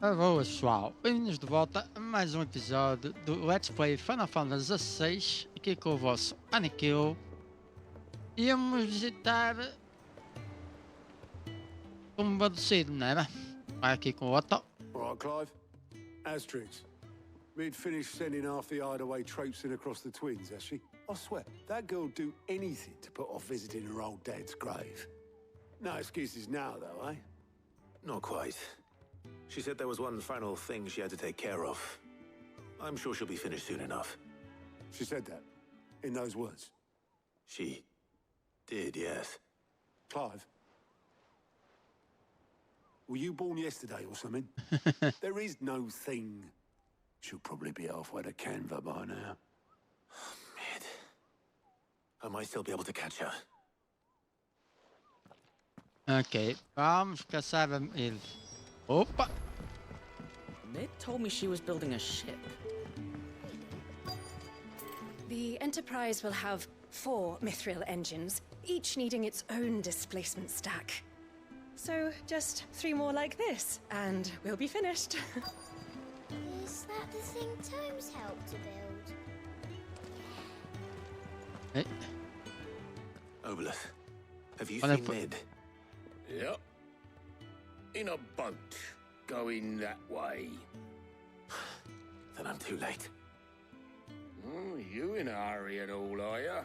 Alô pessoal, bem-vindos de volta a mais um episódio do Let's Play Final Fantasy XVI, aqui com o vosso Aniquil. Íamos visitar um badecido, não era? Vai aqui com o Otto. All right, Clive. Asterix. Mid finished sending half the hideaway traipsing across the twins, has she? I swear, that girl'd do anything to put off visiting her old dad's grave. No excuses now, though, eh? Not quite. She said there was one final thing she had to take care of. I'm sure she'll be finished soon enough. She said that, in those words. She did, yes. Clive, were you born yesterday or something? There is no thing. She'll probably be halfway to Canva by now. Mid. I might still be able to catch her. Ok, vamos caçar ele. Opa! Mid told me she was building a ship. The Enterprise will have 4 mithril engines, each needing its own displacement stack. So just 3 more like this, and we'll be finished. Is that the thing Tomes helped to build? Hey, Obelith, have you Well, seen I- Mid? Yep. In a boat, going that way. Then I'm too late. Oh, you in a hurry and all, are ya?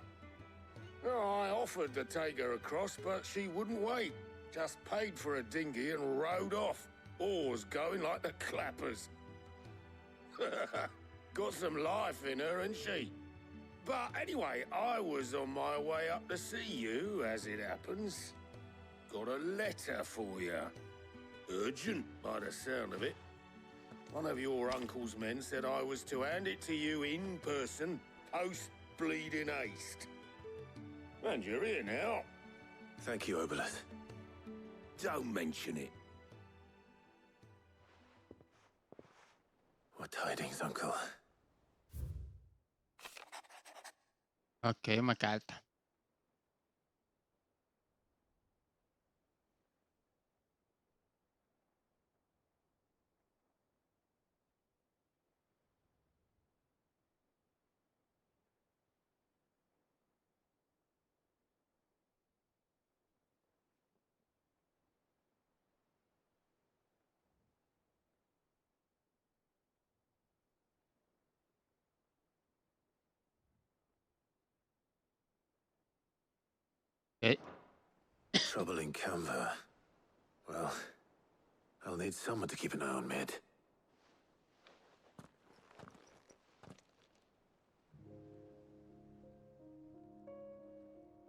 Oh, I offered to take her across, but she wouldn't wait. Just paid for a dinghy and rowed off. Oars going like the clappers. Got some life in her, ain't she? But anyway, I was on my way up to see you, as it happens. Got a letter for you. Urgent, by the sound of it. One of your uncle's men said I was to hand it to you in person, post-bleeding haste. And you're here now. Thank you, Obelith. Don't mention it. What tidings, Uncle? ok, uma carta. Ok, Trouble in Canva. Well, I'll need someone to keep an eye on Mid.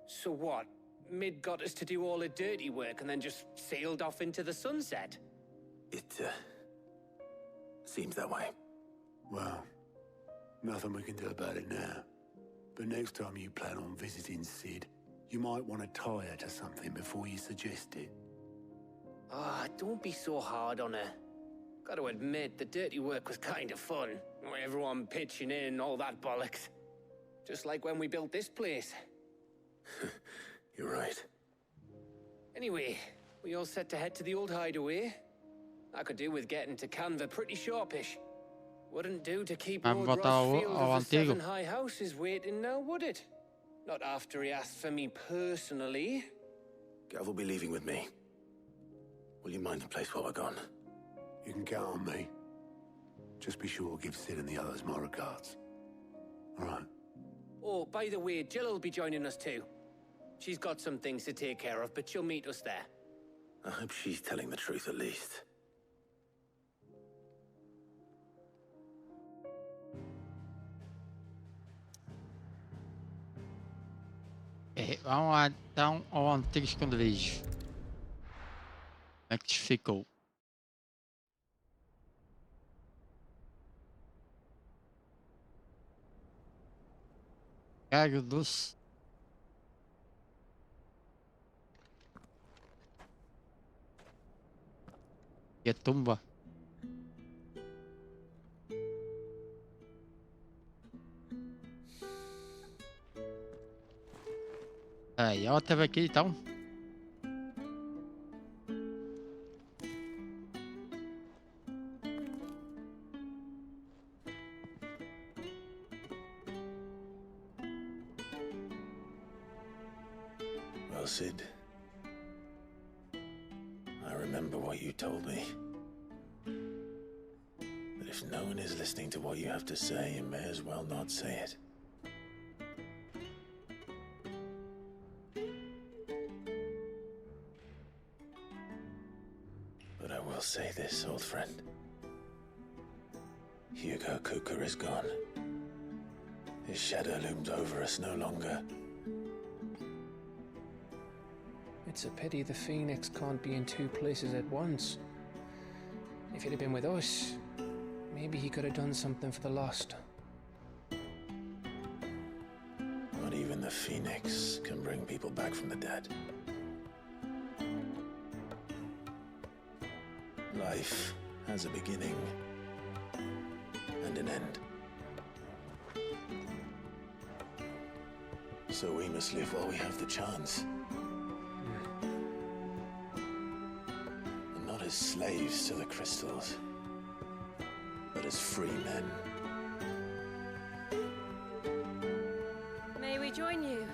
So what? Mid got us to do all the dirty work and then just sailed off into the sunset? It, seems that way. Well, nothing we can do about it now. But next time you plan on visiting Sid, you might want to tie her to something before you suggest it. Ah, don't be so hard on her. Got to admit, the dirty work was kind of fun. Everyone pitching in, all that bollocks. Just like when we built this place. You're right. Anyway, we all set to head to the old hideaway. I could do with getting to Canva pretty sharpish. Wouldn't do to keep Vamos Lord voltar ao- Rossfield ao of the antigo. Seven High Houses waiting now, would it? Not after he asked for me personally. Gav will be leaving with me. Will you mind the place while we're gone? You can count on me. Just be sure to give Sid and the others my regards. All right. Oh, by the way, Jill will be joining us too. She's got some things to take care of, but she'll meet us there. I hope she's telling the truth at least. vamos lá então ao antigo esconderijo. Como é que isto ficou? Cargo doce. E a tumba. Aí, ela esteve aqui então. Well, Sid, I remember what you told me. But if no one is listening to what you have to say, you may as well not say it. But I will say this, old friend. Hugo Kuka is gone. His shadow looms over us no longer. It's a pity the Phoenix can't be in two places at once. If he'd have been with us, maybe he could have done something for the lost. Not even the Phoenix can bring people back from the dead. Life has a beginning and an end. So we must live while we have the chance. And not as slaves to the crystals, but as free men. May we join you?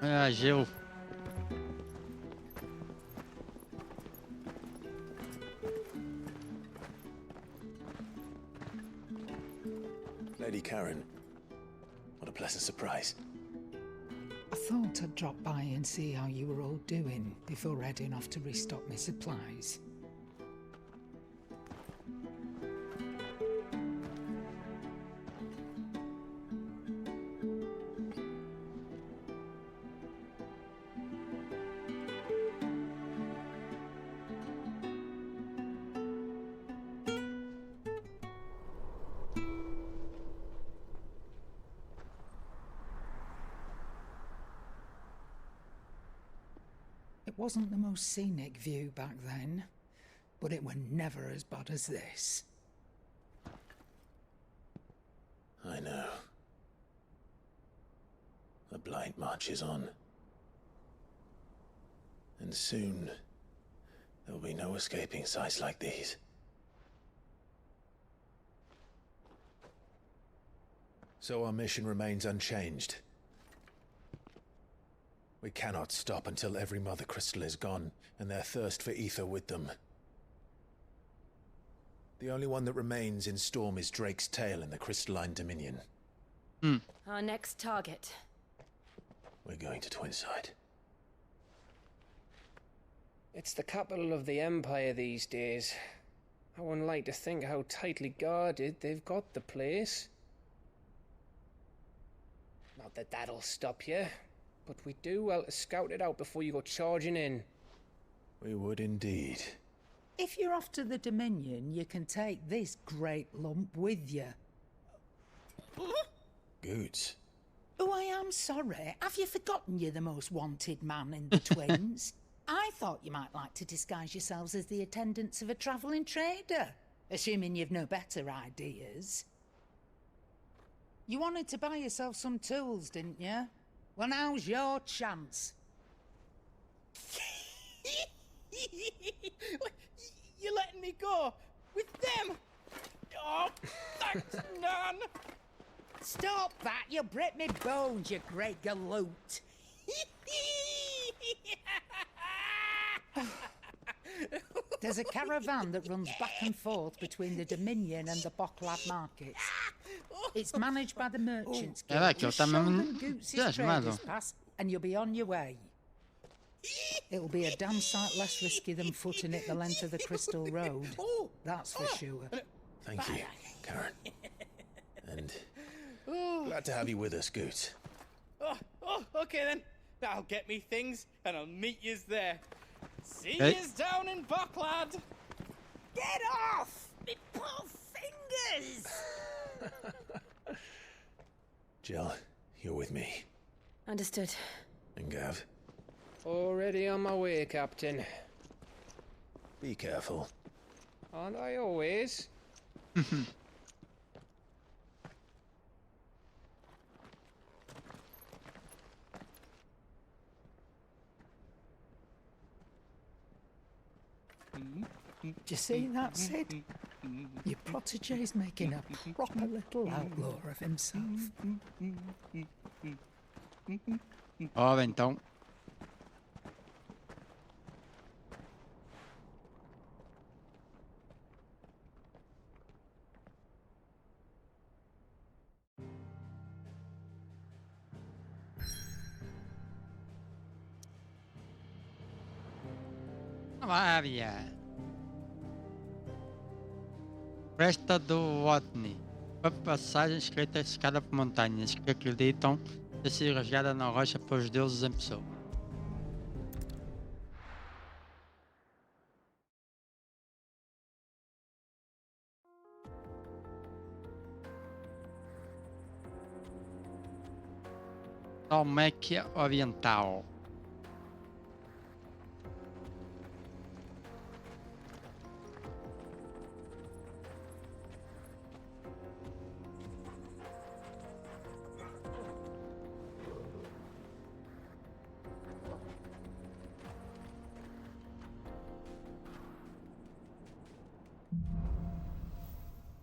Ah, Gil. Lady Karen, what a pleasant surprise. I thought I'd drop by and see how you were all doing before heading off to restock my supplies. It wasn't the most scenic view back then, but it were never as bad as this. I know. The Blight marches on. And soon, there'll be no escaping sights like these. So our mission remains unchanged. We cannot stop until every Mother Crystal is gone, and their thirst for ether with them. The only one that remains in Storm is Drake's Tail in the Crystalline Dominion. Our next target. We're going to Twinside. It's the capital of the Empire these days. I wouldn't like to think how tightly guarded they've got the place. Not that that'll stop you, but we do well to scout it out before you go charging in. We would indeed. If you're off to the Dominion, you can take this great lump with you. Goods. Oh, I am sorry. Have you forgotten you're the most wanted man in the Twins? I thought you might like to disguise yourselves as the attendants of a travelling trader, assuming you've no better ideas. You wanted to buy yourself some tools, didn't you? Well, now's your chance. You're letting me go with them? Oh, thanks, Nan. Stop that! You'll break me bones, you great galoot. There's a caravan that runs back and forth between the Dominion and the Boklad markets. It's managed by the Merchants Guild. Caraca, Just tá show mesmo them Goots' entusiasmado. traders pass and you'll be on your way. It'll be a damn sight less risky than footing it the length of the Crystal Road. That's for sure. Thank you, Karen. And glad to have you with us, Goots. Oh, okay then. I'll get me things and I'll meet yous there. See Hey. yous down in Boklad. Get off! Me poor fingers! Jill, you're with me. Understood. And Gav, Already on my way, Captain. be careful. Aren't I always? Do you see that, Sid? Your protege's making a proper little outlaw of himself. Ora então. Flávia. Cresta do Watney. Uma passagem escrita escada por montanhas que acreditam ter sido rasgada na rocha pelos deuses em pessoa. Dalmácia Oriental.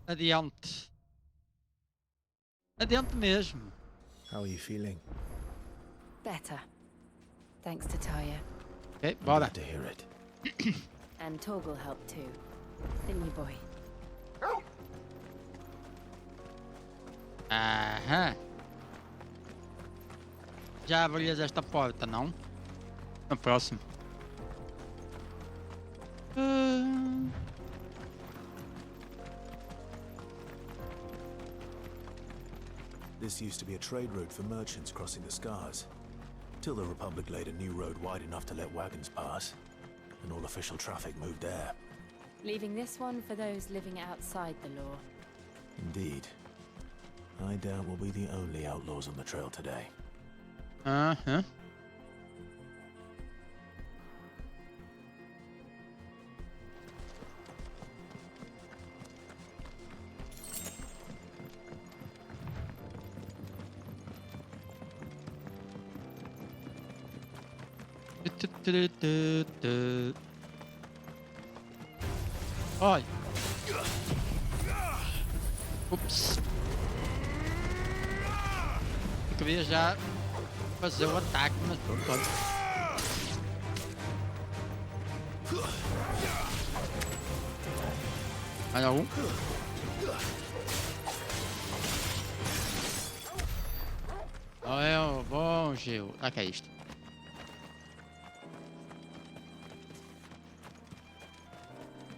Adiante. Adiante mesmo. How are you feeling? Better. Thanks to Taya. Ok, I'm bora. glad to hear it. And Torgal helped too. Didn't you, boy? Aham. Já abrilhas esta porta, não? No próximo. This used to be a trade route for merchants crossing the Scars. Till the Republic laid a new road wide enough to let wagons pass, and all official traffic moved there. Leaving this one for those living outside the law. Indeed. I doubt we'll be the only outlaws on the trail today. Aham. Olha. Ups. Eu queria já fazer o ataque, mas pronto. Mais algum? Olha, bom gelo. Ah, que é isto?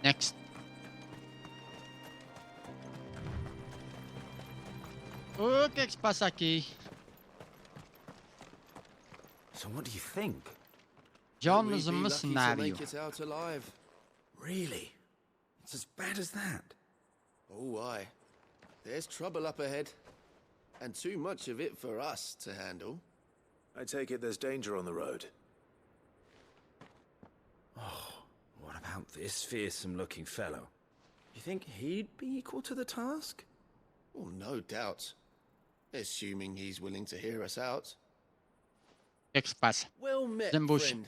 Next. O que é que se passa aqui? So what do you think? John is a mercenário. Really? It's as bad as that? Oh, aye. There's trouble up ahead. And too much of it for us to handle. I take it there's danger on the road. Oh, what about this fearsome-looking fellow? You think he'd be equal to the task? Oh, no doubt. Assuming he's willing to hear us out. O que é que se passa? Well met, Desembucha. friend.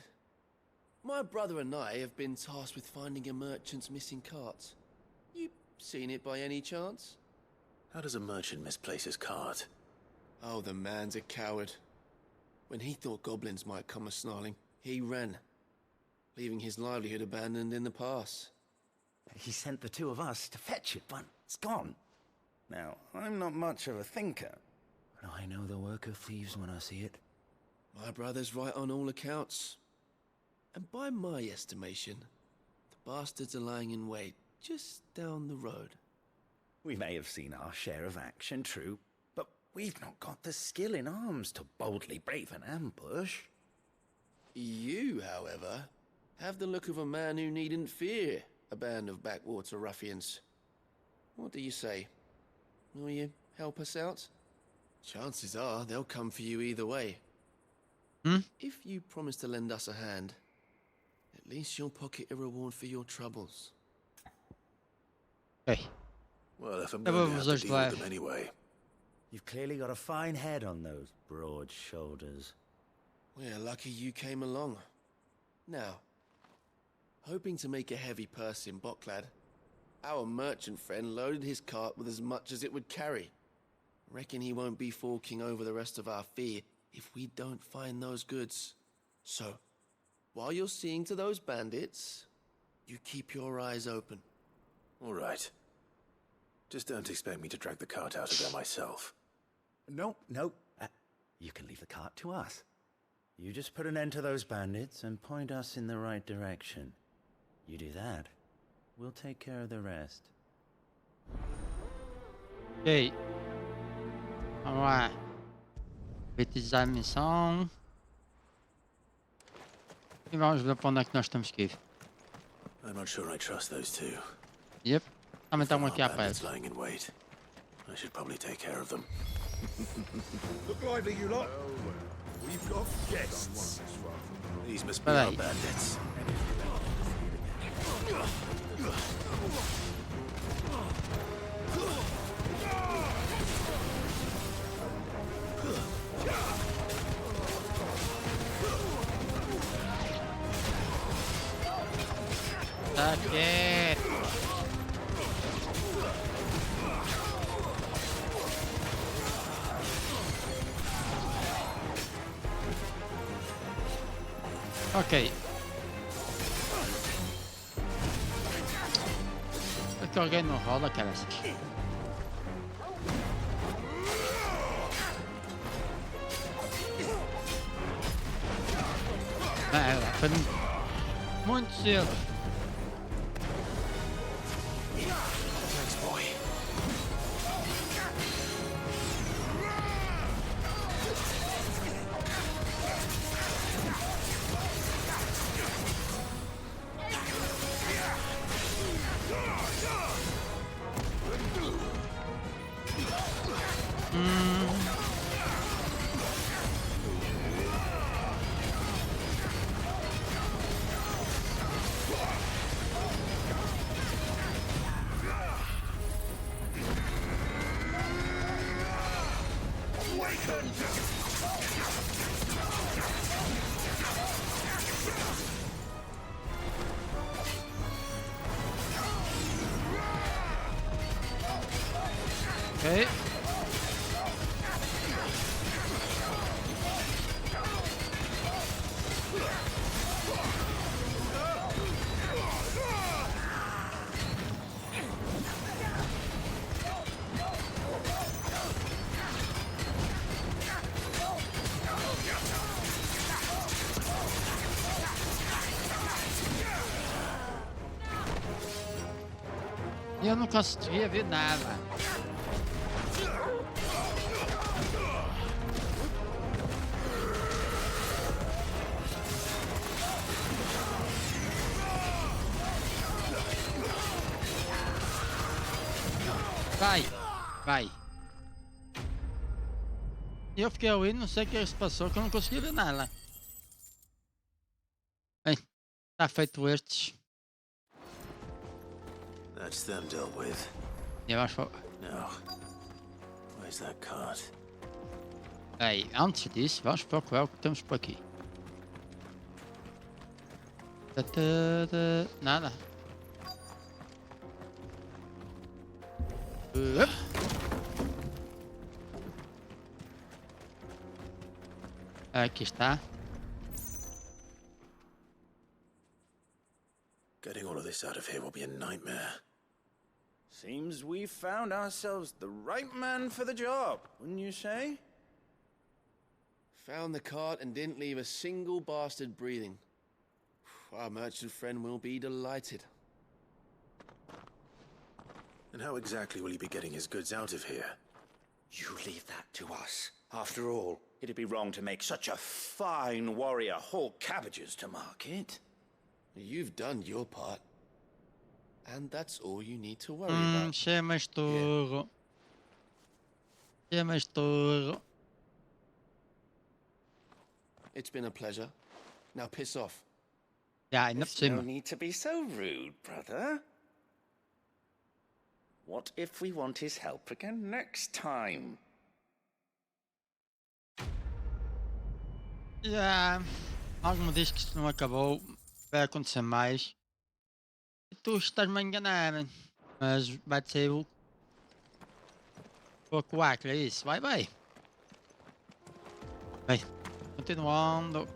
My brother and I have been tasked with finding a merchant's missing cart. You seen it by any chance? How does a merchant misplace his cart? Oh, the man's a coward. When he thought goblins might come a-snarling, he ran, leaving his livelihood abandoned in the pass. He sent the two of us to fetch it, but it's gone. Now, I'm not much of a thinker, but I know the work of thieves when I see it. My brother's right on all accounts. And by my estimation, the bastards are lying in wait just down the road. We may have seen our share of action, true, but we've not got the skill in arms to boldly brave an ambush. You, however, have the look of a man who needn't fear a band of backwater ruffians. What do you say? Will you help us out? Chances are they'll come for you either way. If you promise to lend us a hand, at least you'll pocket a reward for your troubles. Hey. Well, if I'm going to have to deal with them anyway. You've clearly got a fine head on those broad shoulders. We're lucky you came along. Now, hoping to make a heavy purse in Boklad, our merchant friend loaded his cart with as much as it would carry. Reckon he won't be forking over the rest of our fee if we don't find those goods. So, while you're seeing to those bandits, you keep your eyes open. All right. Just don't expect me to drag the cart out of there myself. No. You can leave the cart to us. You just put an end to those bandits and point us in the right direction. You do that, we'll take care of the rest. Ok. Vamos lá. Petizar a missão. E vamos ver para onde é que nós temos que ir. I'm not sure I trust those two. Yep. Também estão There aqui are à bandits perto. lying in wait. I should probably take care of them. Look lively, you lot. We've got guests. These must be Right. our bandits. Tá quieto. Ok. É que alguém não rola, cara. Merda, foi muito cedo. Thanks, boy. Ok. E eu não conseguia ver nada. Vai, vai. E eu fiquei ali, não sei o que se passou, que eu não consegui ver nada. Bem, tá feito estes. That's them dealt with. E vamos para... Now, where's that cart? Aí, antes disso, vamos procurar o que temos por aqui. Nada. Aqui está. Getting all of this out of here will be a nightmare. Seems we found ourselves the right man for the job, wouldn't you say? Found the cart and didn't leave a single bastard breathing. Our merchant friend will be delighted. And how exactly will he be getting his goods out of here? You leave that to us. After all, it'd be wrong to make such a fine warrior haul cabbages to market. You've done your part. And that's all you need to worry about. Chama estouro. Chama estouro. It's been a pleasure. Now piss off. Ja, ainda por There's no cima. need to be so rude, brother. What if we want his help again next time? Já, algo me diz que isto não acabou. Vai acontecer mais. E tu estás-me a enganar. Mas vai ser o... O Acre, é isso. Vai, vai. Vai. Continuando.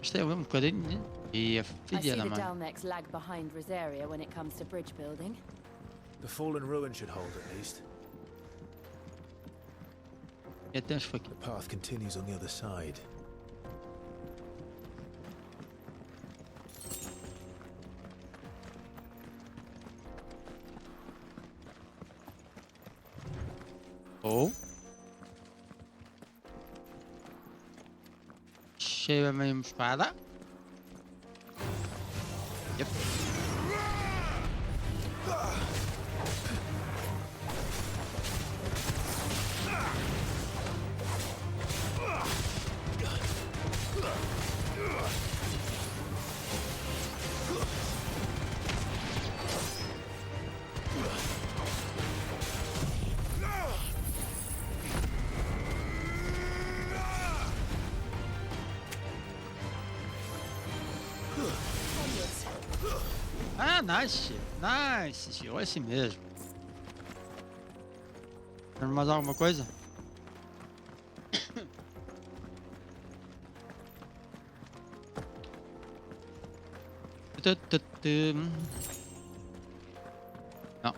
Isto é um bocadinho. E a I see filha da the mãe. Dalnex lag behind Rosaria when it comes to bridge building. The fallen ruin should hold at least. E temos aqui. The path continues on the other side. Oh. Cheira-me uma espada. Yep. Ah, nice, nice, Gil, é assim mesmo. Tem mais alguma coisa? Não.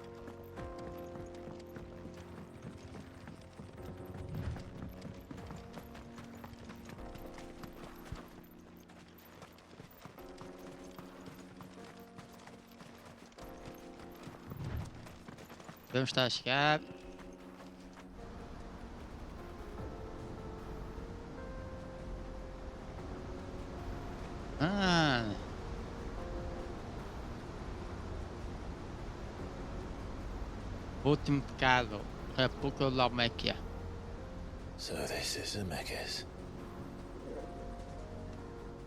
Vamos estar a chegar. Ah. Último pecado. República da Almequia. So this is Zemeckis.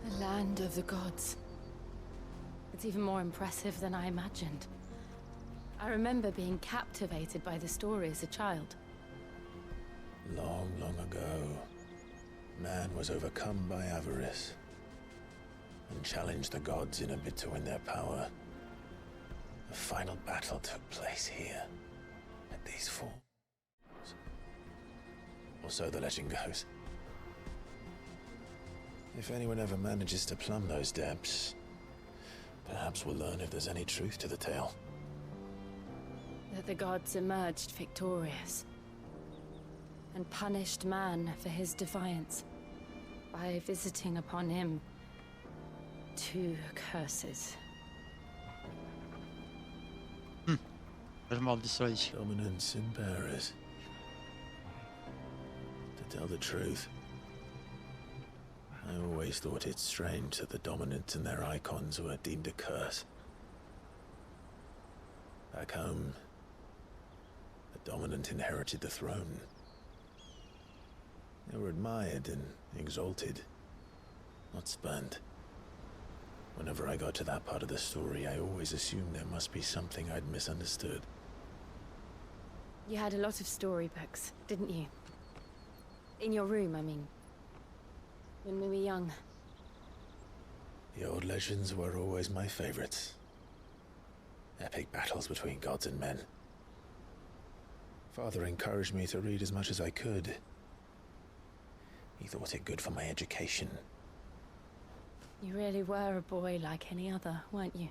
The land of the gods. It's even more impressive than I imagined. I remember being captivated by the story as a child. Long, long ago, man was overcome by avarice and challenged the gods in a bid to win their power. The final battle took place here, at these falls. Or so the legend goes. If anyone ever manages to plumb those depths, perhaps we'll learn if there's any truth to the tale. That the gods emerged victorious and punished man for his defiance by visiting upon him 2 curses. As maldições. Dominance in bearers. To tell the truth, I always thought it strange that the dominant and their icons were deemed a curse. Back home, the dominant inherited the throne. They were admired and exalted, not spurned. Whenever I got to that part of the story, I always assumed there must be something I'd misunderstood. You had a lot of storybooks, didn't you? In your room, I mean. When we were young. The old legends were always my favorites. Epic battles between gods and men. Father encouraged me to read as much as I could. He thought it good for my education. You really were a boy like any other, weren't you?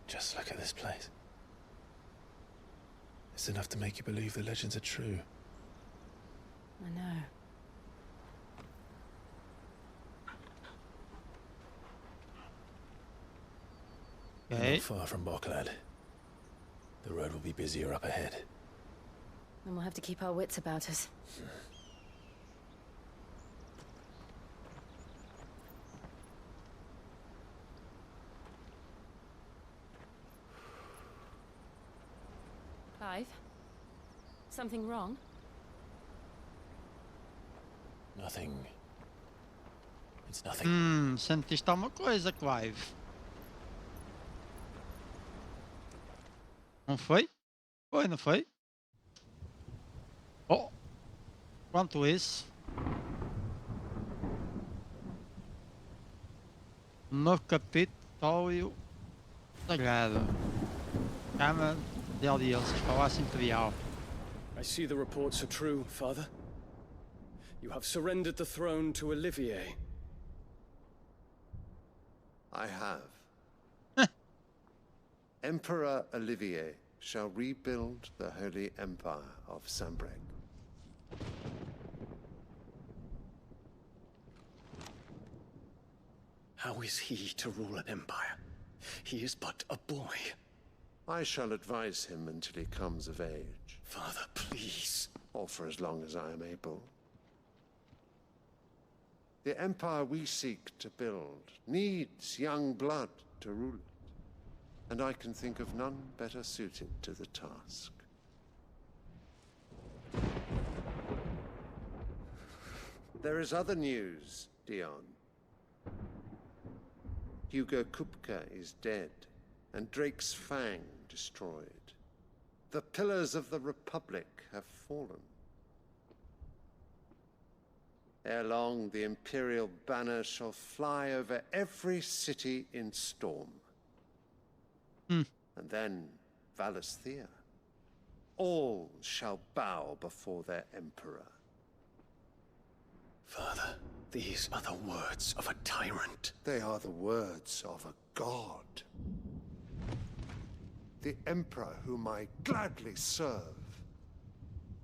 Just look at this place. It's enough to make you believe the legends are true. I know. We're not far from Boklad. The road will be busier up ahead. Then we'll have to keep our wits about us. Clive? Something wrong? Nothing. It's nothing. Sentiste alguma coisa, Clive? Não foi? Foi, não foi? Oh! Quanto isso? No Capitólio Sagrado. Câmara de Audiências, Palácio Imperial. I see the reports are true, Father. You have surrendered the throne to Olivier. I have. Emperor Olivier shall rebuild the Holy Empire of Sanbreque. How is he to rule an empire? He is but a boy. I shall advise him until he comes of age. Father, please. Or for as long as I am able. The empire we seek to build needs young blood to rule it, and I can think of none better suited to the task. There is other news, Dion. Hugo Kupka is dead, and Drake's Fang destroyed. The pillars of the Republic have fallen. Ere long, the Imperial banner shall fly over every city in Storm. And then Valisthea. All shall bow before their Emperor. Father, these are the words of a tyrant. They are the words of a god. The Emperor whom I gladly serve.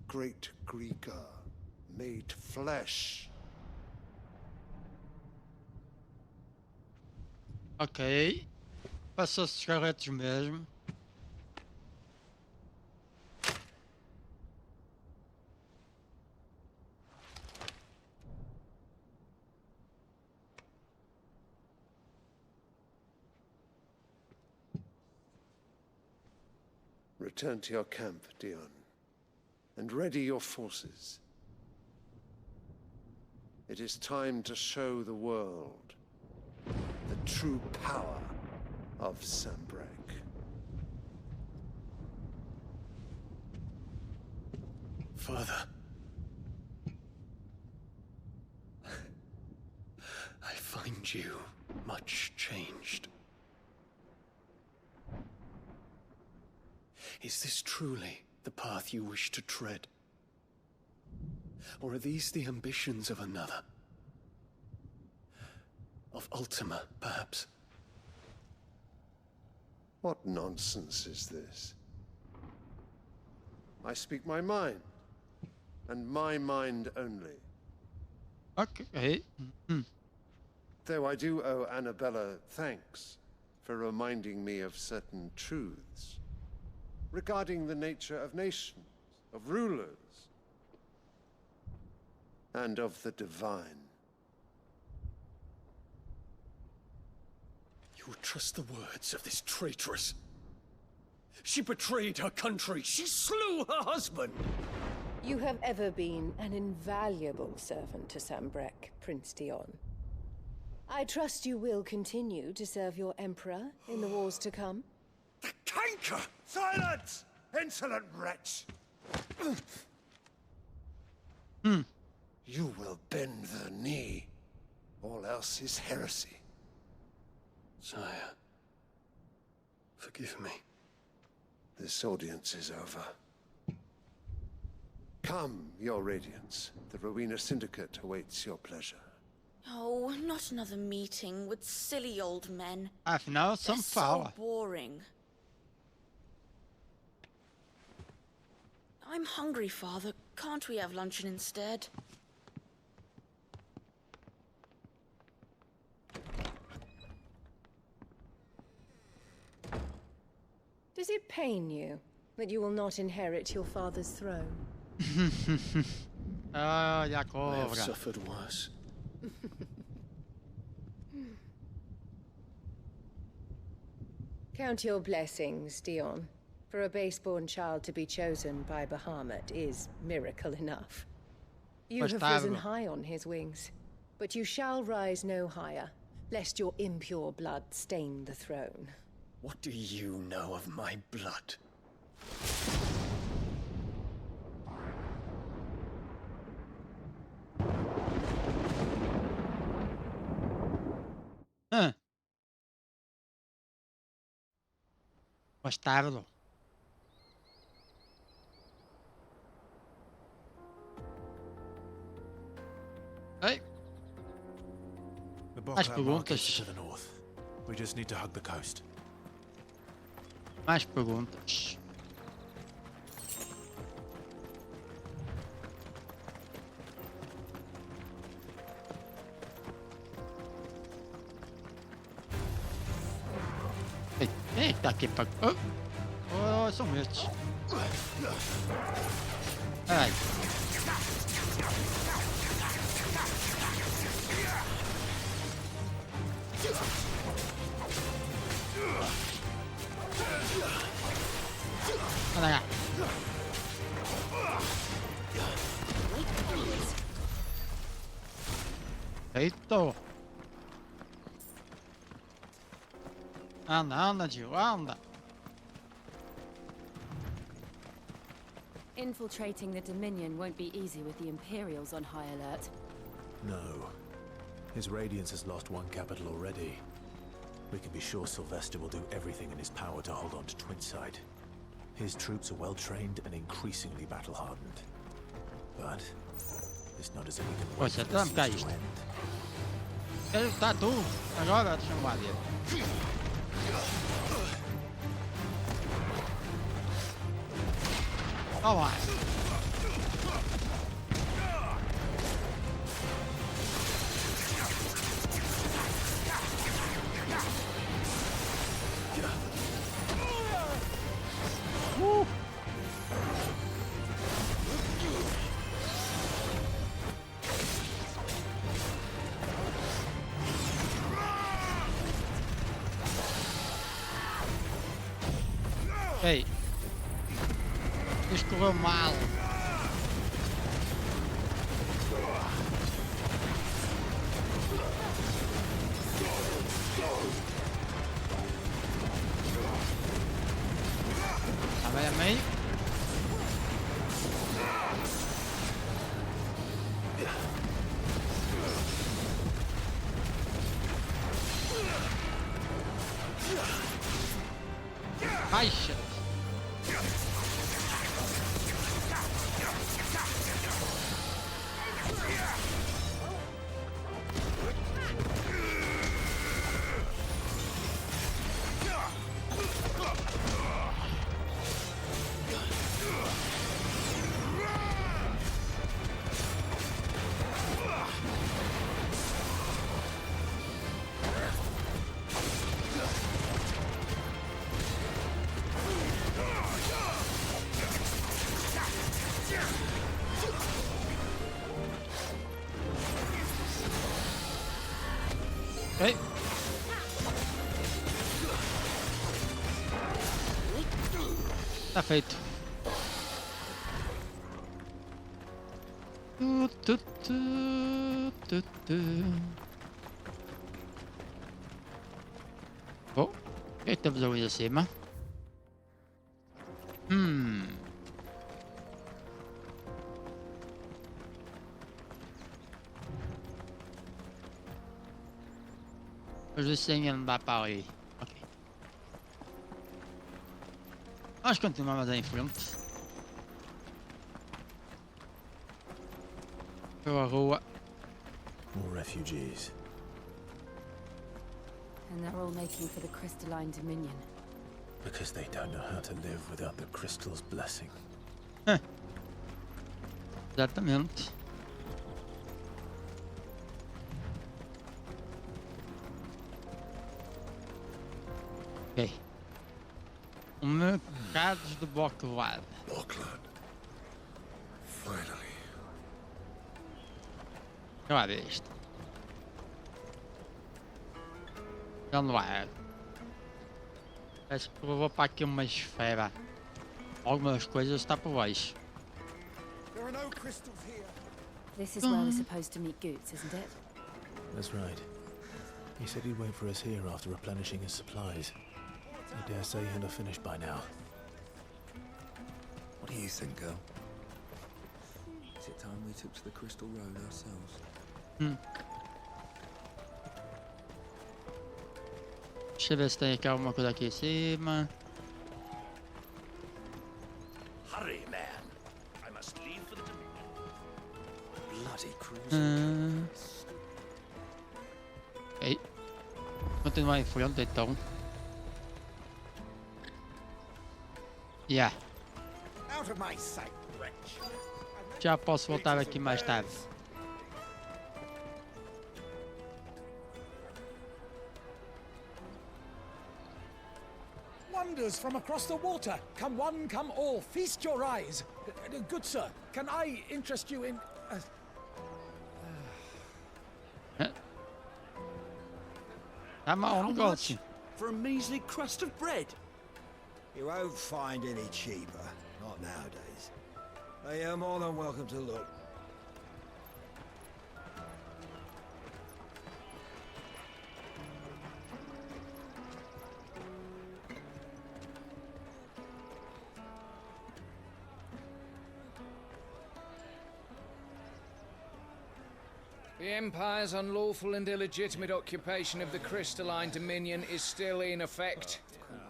Great Greeker, made flesh. Ok. Passou os esqueletos mesmo. Return to your camp, Dion, and ready your forces. It is time to show the world the true power of Sanbreque. Father. I find you much changed. Is this truly the path you wish to tread? Or are these the ambitions of another? Of Ultima, perhaps? What nonsense is this? I speak my mind, and my mind only. Okay. Though I do owe Annabella thanks for reminding me of certain truths regarding the nature of nations, of rulers, and of the divine. You would trust the words of this traitress? She betrayed her country. She slew her husband. You have ever been an invaluable servant to Sanbreque, Prince Dion. I trust you will continue to serve your Emperor in the wars to come. The canker! Silence! Insolent wretch! You will bend the knee. All else is heresy. Sire, forgive me. This audience is over. Come, your Radiance. The Rowena Syndicate awaits your pleasure. Oh, not another meeting with silly old men. Afinal, são They're fala. so boring. I'm hungry, Father. Can't we have luncheon instead? Does it pain you that you will not inherit your father's throne? Ah, I have Jakobra. suffered worse. Count your blessings, Dion. For a base-born child to be chosen by Bahamut is miracle enough. You have risen high on his wings, but you shall rise no higher, lest your impure blood stain the throne. What do you know of my blood? Bastardo. Hey. The Mais Boklad market's perguntas? to the north. We just need to hug the coast. Mais perguntas. Ei, tá aqui pra... Oh. agora são estes. Ai. Olha lá. Feito. Anda, anda, Jill, anda. Infiltrating the Dominion won't be easy with the Imperials on high alert. No. His Radiance has lost one capital already. We can be sure Sylvester will do everything in his power to hold on to Twinside. His troops are well trained and increasingly battle-hardened. But it's not as if we can wait for the siege to end. Ele tá tu. Agora deixa eu ver. Toma. Ei, isto correu mal. Tá bem a meio? Baixa. Ei. Tá feito. Oh, o que temos ali acima? Mas isso ainda não dá para ali. Ok. Nós continuamos em frente. Pela rua. More refugees. And they're all making for the crystalline Dominion. Because they don't know how to live without the crystal's blessing. Exatamente. Ok. O mercado de Boklad. Boklad. Finally. Olha lá isto. Já não vai. Parece que vou para aqui uma esfera. Algumas coisas está por baixo. This is where we're supposed to meet Goots, isn't it? That's right. He said he'd wait for us here after replenishing his supplies. I dare say he'll have finished by now. What do you think, girl? Is it time we took to the Crystal Road ourselves? Deixa eu ver se tem aqui alguma coisa aqui em cima. Hurry, man. I must leave for the Dominion. Bloody cruising. Ok. Continuar em frente então. Yeah. Out of my sight, wretch. Já posso voltar aqui mais tarde. One wonders from across the water. Come one, come all, feast your eyes. Good sir, can I interest you in... How much for a measly crust of bread? You won't find any cheaper, not nowadays. You're more than welcome to look. The Empire's unlawful and illegitimate occupation of the Crystalline Dominion is still in effect.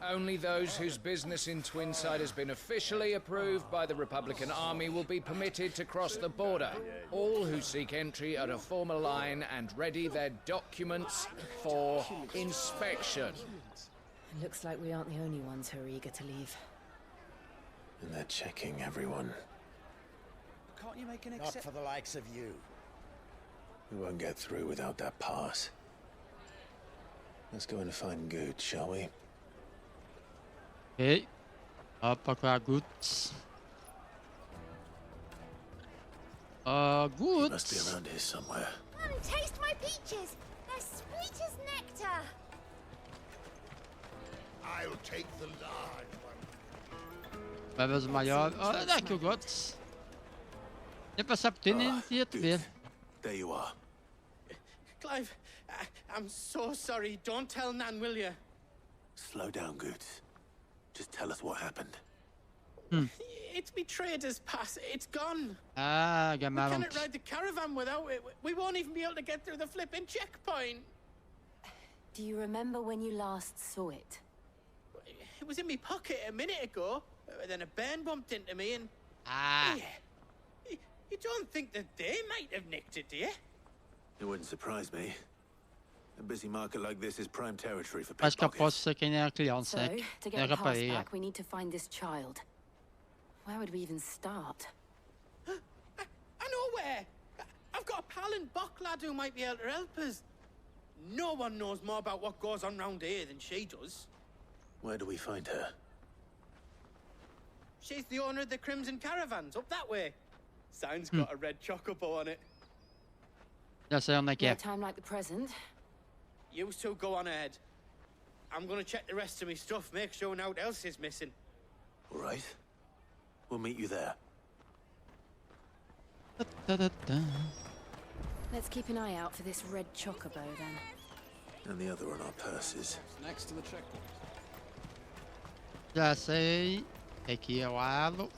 Only those whose business in Twinside has been officially approved by the Republican Army will be permitted to cross the border. All who seek entry are to form a line and ready their documents for inspection. It looks like we aren't the only ones who are eager to leave. And they're checking everyone. Can't you make an Not for the likes of you. We won't get through without that pass. Let's go and find Good, shall we? Okay. Boklad goods. Goods. Must be around here somewhere. Come taste my peaches. They're sweet as nectar. I'll take the large one. Vem som gör... det är kul gott. Jag bara släppt in en jättebil. There you are. Clive, I'm so sorry. Don't tell Nan, will you? Slow down, Goods. Just tell us what happened. It's me trader's pass. It's gone. Ah, we cannot ride the caravan without it. We won't even be able to get through the flipping checkpoint. Do you remember when you last saw it? It was in my pocket a minute ago. Then a bairn bumped into me and... Ah. Yeah. You don't think that they might have nicked it, do you? It wouldn't surprise me. A busy market like this is prime territory for Jag ska pickpockets. påstå kan jag So, to get past back, we need to find this child. Where would we even start? I know where! I've got a pal in Boklad who might be able to help us. No one knows more about what goes on round here than she does. Where do we find her? She's the owner of the Crimson Caravans, up that way. Sign's got a red chocobo on it. Jag säger No time like the present. You two go on ahead. I'm gonna check the rest of my stuff, make sure nothing else is missing. All right. We'll meet you there. Let's keep an eye out for this red chocobo then. And the other on our purses. Next to the checkpoint. Já sei. Aqui ao lado.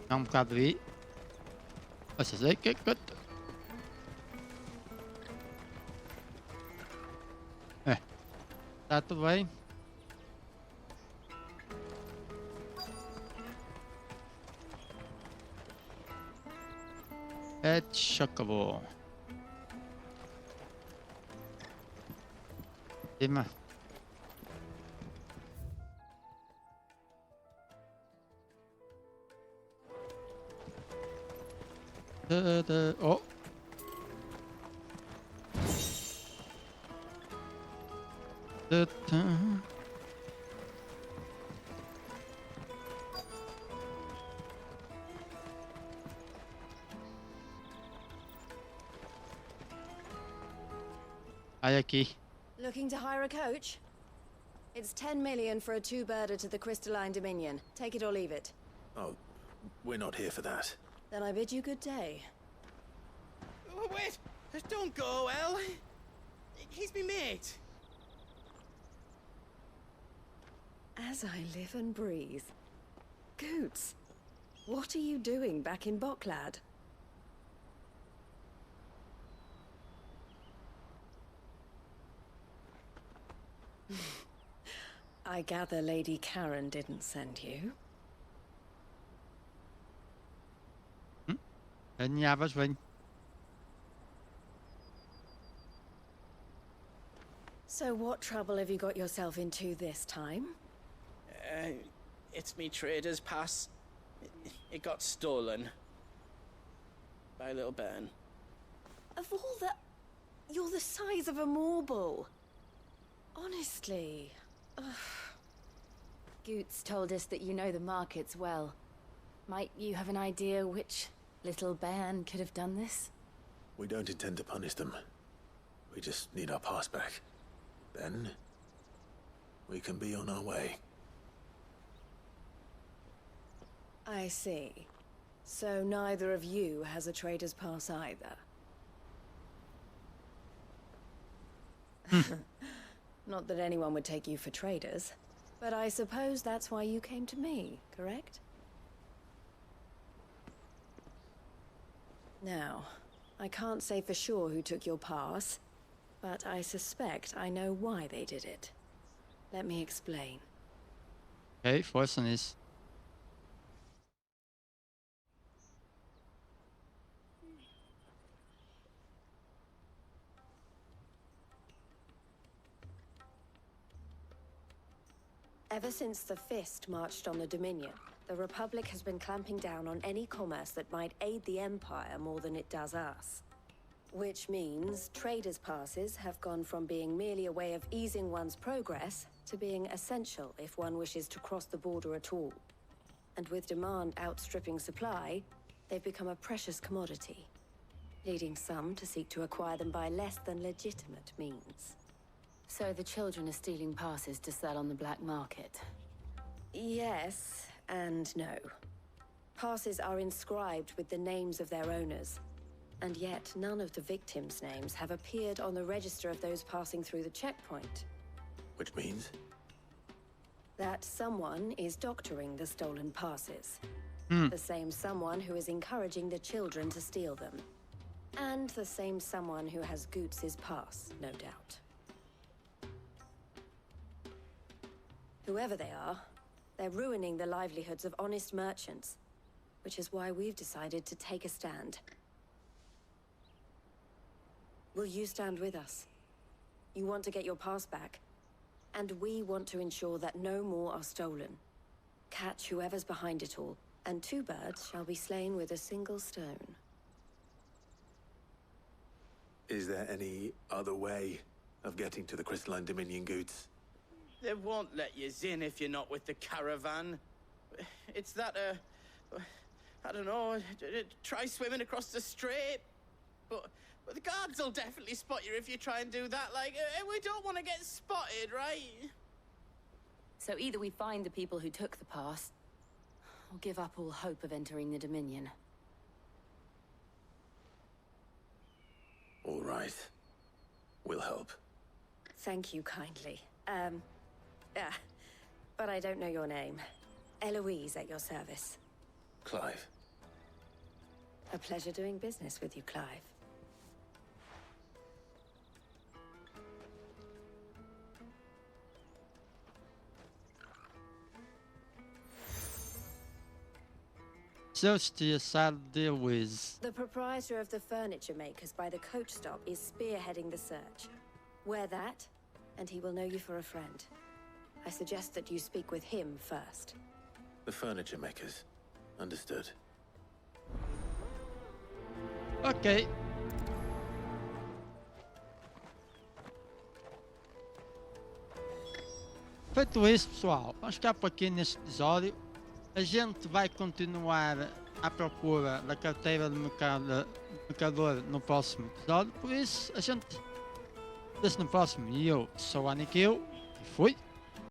É bocado ali. Você sei que tá tudo bem. É chocobo. Cima. Oh. Aí aqui. Looking to hire a coach? It's 10 million for a two-birder to the Crystalline Dominion. Take it or leave it. Oh, we're not here for that. Then I bid you good day. Oh, wait! Don't go, El. He's me mate. As I live and breathe. Goots, what are you doing back in Boklad? I gather Lady Karen didn't send you. Nhà bác Vinh. So what trouble have you got yourself into this time? It's me trader's pass. It got stolen. By a little bairn. Of all the... You're the size of a marble. Honestly. Goots told us that you know the markets well. Might you have an idea which little band could have done this? We don't intend to punish them. We just need our pass back. Then, we can be on our way. I see. So neither of you has a trader's pass either. Not that anyone would take you for traders, but I suppose that's why you came to me, correct? Now, I can't say for sure who took your pass, but I suspect I know why they did it. Let me explain. Okay, força nisso. Ever since the Fist marched on the Dominion, the Republic has been clamping down on any commerce that might aid the Empire more than it does us. Which means traders' passes have gone from being merely a way of easing one's progress to being essential if one wishes to cross the border at all. And with demand outstripping supply, they've become a precious commodity, leading some to seek to acquire them by less than legitimate means. So the children are stealing passes to sell on the black market? Yes, and no. Passes are inscribed with the names of their owners, and yet none of the victims' names have appeared on the register of those passing through the checkpoint. Which means? That someone is doctoring the stolen passes. The same someone who is encouraging the children to steal them. And the same someone who has Goots' pass, no doubt. Whoever they are, they're ruining the livelihoods of honest merchants, which is why we've decided to take a stand. Will you stand with us? You want to get your pass back, and we want to ensure that no more are stolen. Catch whoever's behind it all, and 2 birds shall be slain with a single stone. Is there any other way of getting to the Crystalline Dominion Goots? They won't let you in if you're not with the caravan. It's that, I don't know, try swimming across the strait. But the guards will definitely spot you if you try and do that. Like, we don't want to get spotted, right? So either we find the people who took the pass, or give up all hope of entering the Dominion. All right. We'll help. Thank you kindly. But I don't know your name. Eloise at your service. Clive. A pleasure doing business with you, Clive. Search to your side deal with. The proprietor of the furniture makers by the coach stop is spearheading the search. Wear that, and he will know you for a friend. I suggest that you speak with him first. The furniture makers. Understood. Ok. Feito isso, pessoal, vamos ficar por aqui neste episódio. A gente vai continuar à procura da carteira do mercador no próximo episódio. Por isso, a gente vê-se no próximo. E eu sou o Aniquil e fui.